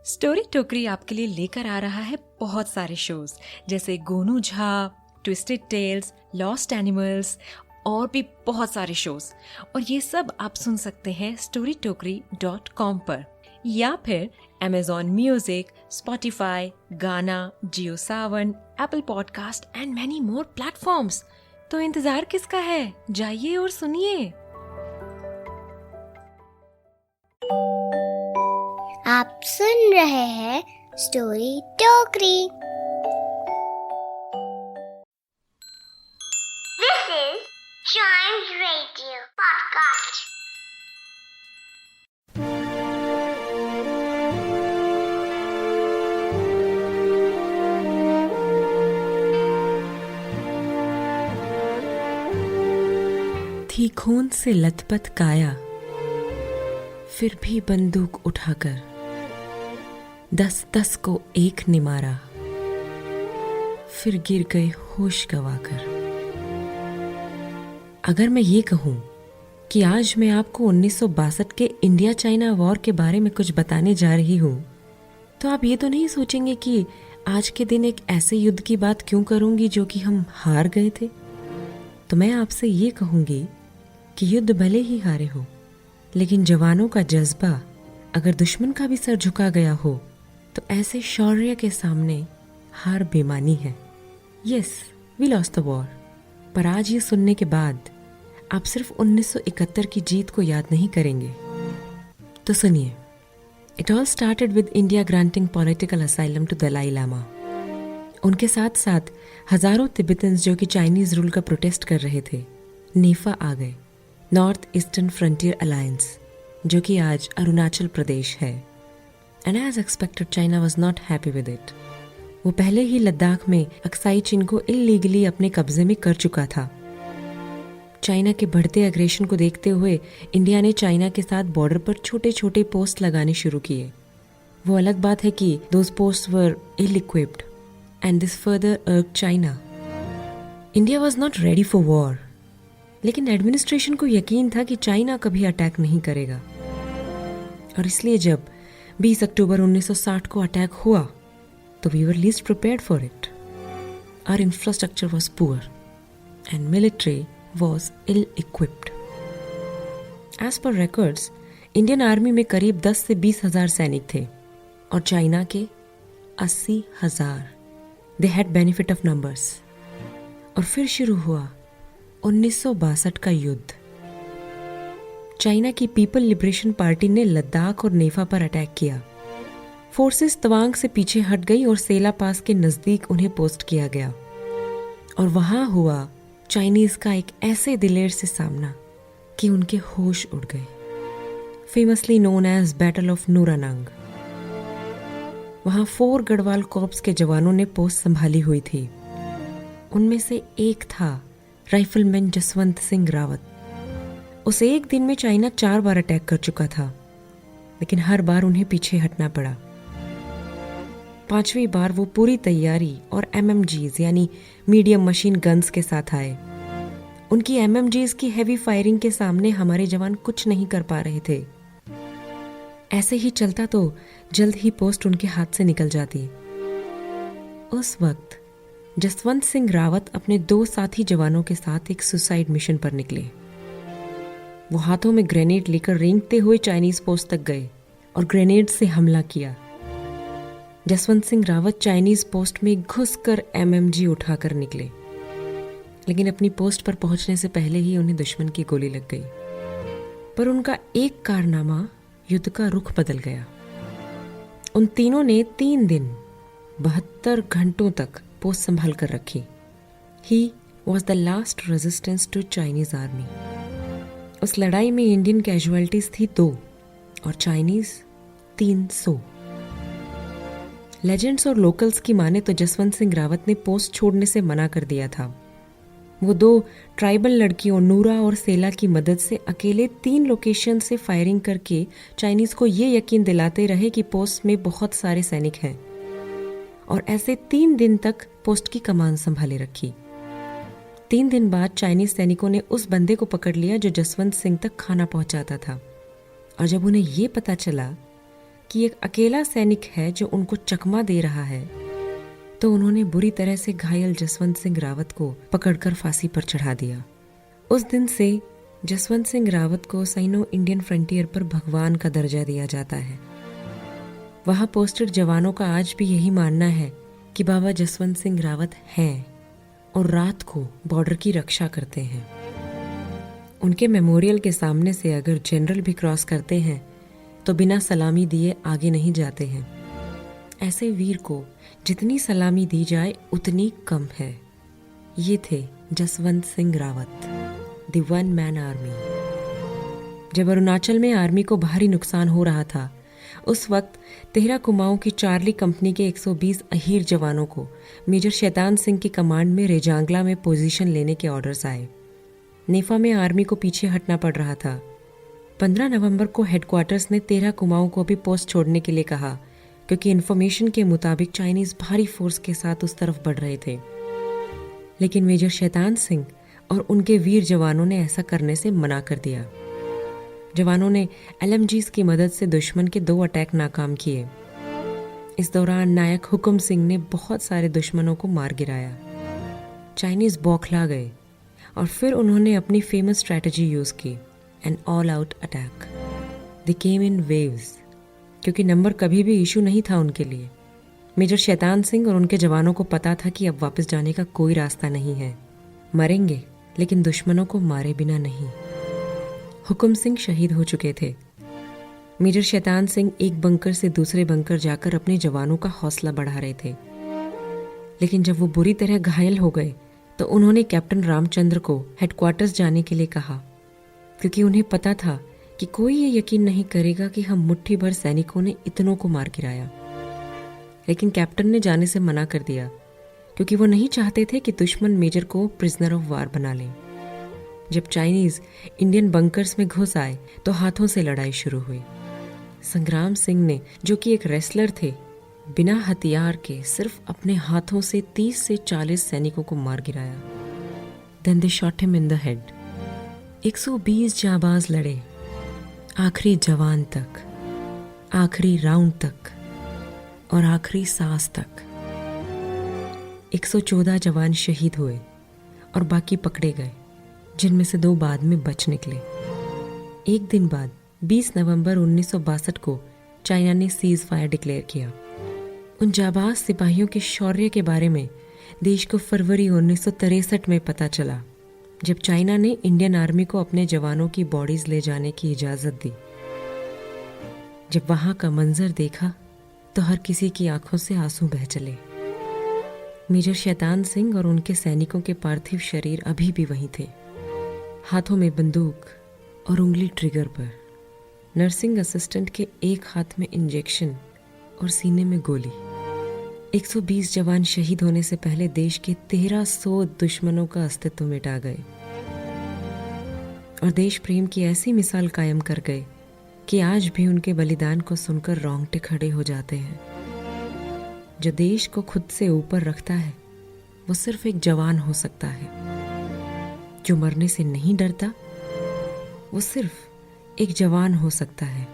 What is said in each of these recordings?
Story टोकरी आपके लिए लेकर आ रहा है बहुत सारे शोज जैसे Gonu Jha, twisted tales, lost animals और भी बहुत सारे शोज। और ये सब आप सुन सकते हैं storytokri.com पर या फिर Amazon music, Spotify, Gaana, Jio Saavn, Apple podcast and many more platforms. तो इंतजार किसका है, जाइए और सुनिए। आप सुन रहे हैं स्टोरी टोकरी। This is Chimes Radio Podcast. थी खून से लथपथ काया, फिर भी बंदूक उठाकर 10-10 को एक ने मारा, फिर गिर गए होश गवाकर। अगर मैं ये कहूं कि आज मैं आपको 1962 के इंडिया चाइना वॉर के बारे में कुछ बताने जा रही हूं, तो आप ये तो नहीं सोचेंगे कि आज के दिन एक ऐसे युद्ध की बात क्यों करूंगी जो कि हम हार गए थे। तो मैं आपसे ये कहूंगी कि युद्ध भले ही हारे हो, लेकिन जवानों का जज्बा अगर दुश्मन का भी सर झुका गया हो तो ऐसे शौर्य के सामने हार बेमानी है। Yes, we lost the war, पर आज ये सुनने के बाद आप सिर्फ 1971 की जीत को याद नहीं करेंगे। तो सुनिए, it all started with India granting political asylum to Dalai Lama. उनके साथ साथ हजारों तिब्बतन्स जो कि चाइनीज रूल का प्रोटेस्ट कर रहे थे, नेफा आ गए, नॉर्थ ईस्टर्न फ्रंटियर अलायंस, जो कि आज अरुणाचल प्रदेश है। And as expected China was not happy with it. वो पहले ही लद्दाख में अक्साई चीन को इलीगली अपने कब्जे में कर चुका था। चाइना के बढ़ते अग्रेशन को देखते हुए इंडिया ने चाइना के साथ बॉर्डर पर छोटे छोटे पोस्ट लगाने शुरू किए। वो अलग बात है कि those post were ill equipped and this further irked China. India was not ready for war, लेकिन एडमिनिस्ट्रेशन को यकीन था कि चाइना कभी अटैक नहीं करेगा। और इसलिए जब 20 अक्टूबर 1960 को अटैक हुआ तो we were least prepared for it. Our infrastructure was poor and military was ill equipped. As per records, Indian army में करीब 10 से 20 हजार सैनिक थे और चाइना के 80,000। They had benefit of numbers. और फिर शुरू हुआ 1962 का युद्ध। चाइना की पीपल लिबरेशन पार्टी ने लद्दाख और नेफा पर अटैक किया। फोर्सेस तवांग से पीछे हट गई और सेला पास के नजदीक उन्हें पोस्ट किया गया। और वहां हुआ चाइनीज का एक ऐसे दिलेर से सामना कि उनके होश उड़ गए। Famously known as battle of Nuranang. वहां 4 गढ़वाल कॉर्प्स के जवानों ने पोस्ट संभाली हुई थी। उनमें से एक था राइफलमैन जसवंत सिंह रावत। उस एक दिन में चाइना 4 बार अटैक कर चुका था, लेकिन हर बार उन्हें पीछे हटना पड़ा। 5वीं बार वो पूरी तैयारी और MMGs यानी मीडियम मशीन गन्स के साथ आए। उनकी MMGs की हैवी फायरिंग के सामने हमारे जवान कुछ नहीं कर पा रहे थे। ऐसे ही चलता तो जल्द ही पोस्ट उनके हाथ से निकल जाती। उस वक्त जसवंत सिंह रावत अपने 2 साथी जवानों के साथ एक सुसाइड मिशन पर निकले। वो हाथों में ग्रेनेड लेकर रेंगते हुए चाइनीज पोस्ट तक गए और ग्रेनेड से हमला किया। जसवंत सिंह रावत चाइनीज पोस्ट में घुसकर MMG उठाकर निकले, लेकिन अपनी पोस्ट पर पहुंचने से पहले ही उन्हें दुश्मन की गोली लग गई। पर उनका एक कारनामा युद्ध का रुख बदल गया। उन तीनों ने 3 दिन 72 घंटों तक पोस्ट संभाल कर रखी। He was the last resistance to Chinese army. उस लड़ाई में इंडियन कैजुअलिटीज थी 2 और चाइनीज 300। लेजेंड्स और लोकल्स की माने तो जसवंत सिंह रावत ने पोस्ट छोड़ने से मना कर दिया था। वो 2 ट्राइबल लड़कियों नूरा और सेला की मदद से अकेले 3 लोकेशन से फायरिंग करके चाइनीज को ये यकीन दिलाते रहे कि पोस्ट में बहुत सारे सैनिक हैं, और ऐसे 3 दिन तक पोस्ट की कमान संभाले रखी। 3 दिन बाद चाइनीज सैनिकों ने उस बंदे को पकड़ लिया जो जसवंत सिंह तक खाना पहुंचाता था। और जब उन्हें ये पता चला कि एक अकेला सैनिक है जो उनको चकमा दे रहा है, तो उन्होंने बुरी तरह से घायल जसवंत सिंह रावत को पकड़कर फांसी पर चढ़ा दिया। उस दिन से जसवंत सिंह रावत को साइनो इंडियन फ्रंटियर पर भगवान का दर्जा दिया जाता है। वहां पोस्टेड जवानों का आज भी यही मानना है कि बाबा जसवंत सिंह रावत हैं और रात को बॉर्डर की रक्षा करते हैं। उनके मेमोरियल के सामने से अगर जनरल भी क्रॉस करते हैं तो बिना सलामी दिए आगे नहीं जाते हैं। ऐसे वीर को जितनी सलामी दी जाए उतनी कम है। ये थे Jaswant Singh Rawat, the one man army. जब अरुणाचल में आर्मी को भारी नुकसान हो रहा था, उस वक्त 13 कुमाऊं की चार्ली कंपनी के 120 अहीर जवानों को मेजर शैतान सिंह की कमांड में रेजांगला में पोजीशन लेने के ऑर्डर्स आए। नेफा में आर्मी को पीछे हटना पड़ रहा था। 15 नवंबर को हेडक्वार्टर्स ने 13 कुमाऊं को भी पोस्ट छोड़ने के लिए कहा, क्योंकि इन्फॉर्मेशन के मुताबिक चाइनीज भारी फोर्स के साथ उस तरफ बढ़ रहे थे। लेकिन मेजर शैतान सिंह और उनके वीर जवानों ने ऐसा करने से मना कर दिया। जवानों ने LMGs की मदद से दुश्मन के 2 अटैक नाकाम किए। इस दौरान नायक हुकुम सिंह ने बहुत सारे दुश्मनों को मार गिराया। चाइनीज बौखला गए और फिर उन्होंने अपनी फेमस स्ट्रैटेजी यूज की, एन ऑल आउट अटैक। दे केम इन वेव्स, क्योंकि नंबर कभी भी इशू नहीं था उनके लिए। मेजर शैतान सिंह और उनके जवानों को पता था कि अब वापस जाने का कोई रास्ता नहीं है। मरेंगे लेकिन दुश्मनों को मारे बिना नहीं। हुकुम सिंह शहीद हो चुके थे। मेजर शैतान सिंह एक बंकर से दूसरे बंकर जाकर अपने जवानों का हौसला बढ़ा रहे थे। लेकिन जब वो बुरी तरह घायल हो गए तो उन्होंने कैप्टन रामचंद्र को हेडक्वार्टर्स जाने के लिए कहा, क्योंकि उन्हें पता था कि कोई ये यकीन नहीं करेगा कि हम मुट्ठी भर सैनिकों ने इतनों को मार गिराया। लेकिन कैप्टन ने जाने से मना कर दिया, क्योंकि वो नहीं चाहते थे कि दुश्मन मेजर को प्रिजनर ऑफ वार बना लें। जब चाइनीज इंडियन बंकर्स में घुस आए तो हाथों से लड़ाई शुरू हुई। संग्राम सिंह ने, जो कि एक रेसलर थे, बिना हथियार के सिर्फ अपने हाथों से 30 से 40 सैनिकों को मार गिराया। Then they shot him in the head. 120 जाबाज लड़े, आखिरी जवान तक, आखिरी राउंड तक और आखिरी सांस तक। 114 जवान शहीद हुए और बाकी पकड़े गए, जिनमें से 2 बाद में बच निकले। एक दिन बाद 20 नवंबर 1962 को चाइना ने सीज फायर डिक्लेयर किया। उन जाबाज सिपाहियों के शौर्य के बारे में देश को फरवरी 1963 में पता चला, जब चाइना ने इंडियन आर्मी को अपने जवानों की बॉडीज ले जाने की इजाजत दी। जब वहां का मंजर देखा तो हर किसी की आंखों से आंसू बह चले। मेजर शैतान सिंह और उनके सैनिकों के पार्थिव शरीर अभी भी वहीं थे, हाथों में बंदूक और उंगली ट्रिगर पर। नर्सिंग असिस्टेंट के एक हाथ में इंजेक्शन और सीने में गोली। 120 जवान शहीद होने से पहले देश के 1300 दुश्मनों का अस्तित्व मिटा गए और देश प्रेम की ऐसी मिसाल कायम कर गए कि आज भी उनके बलिदान को सुनकर रोंगटे खड़े हो जाते हैं। जो देश को खुद से ऊपर रखता है वो सिर्फ एक जवान हो सकता है। जो मरने से नहीं डरता वो सिर्फ एक जवान हो सकता है।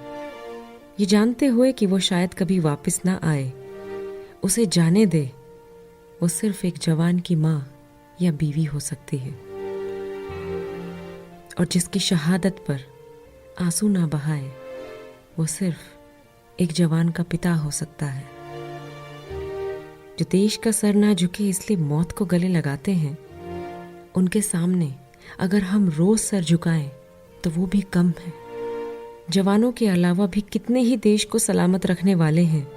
ये जानते हुए कि वो शायद कभी वापस ना आए, उसे जाने दे, वो सिर्फ एक जवान की माँ या बीवी हो सकती है। और जिसकी शहादत पर आंसू ना बहाए, वो सिर्फ एक जवान का पिता हो सकता है। जो देश का सर ना झुके इसलिए मौत को गले लगाते हैं, उनके सामने अगर हम रोज सर झुकाएं तो वो भी कम है। जवानों के अलावा भी कितने ही देश को सलामत रखने वाले हैं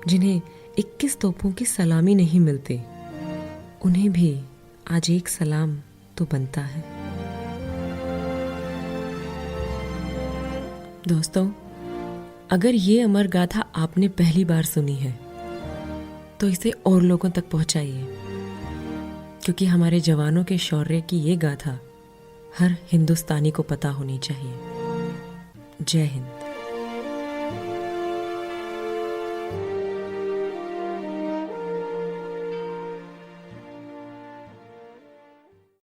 जिन्हें 21 तोपों की सलामी नहीं मिलती। उन्हें भी आज एक सलाम तो बनता है। दोस्तों, अगर ये अमर गाथा आपने पहली बार सुनी है तो इसे और लोगों तक पहुंचाइए, क्योंकि हमारे जवानों के शौर्य की ये गाथा हर हिंदुस्तानी को पता होनी चाहिए। जय हिंद।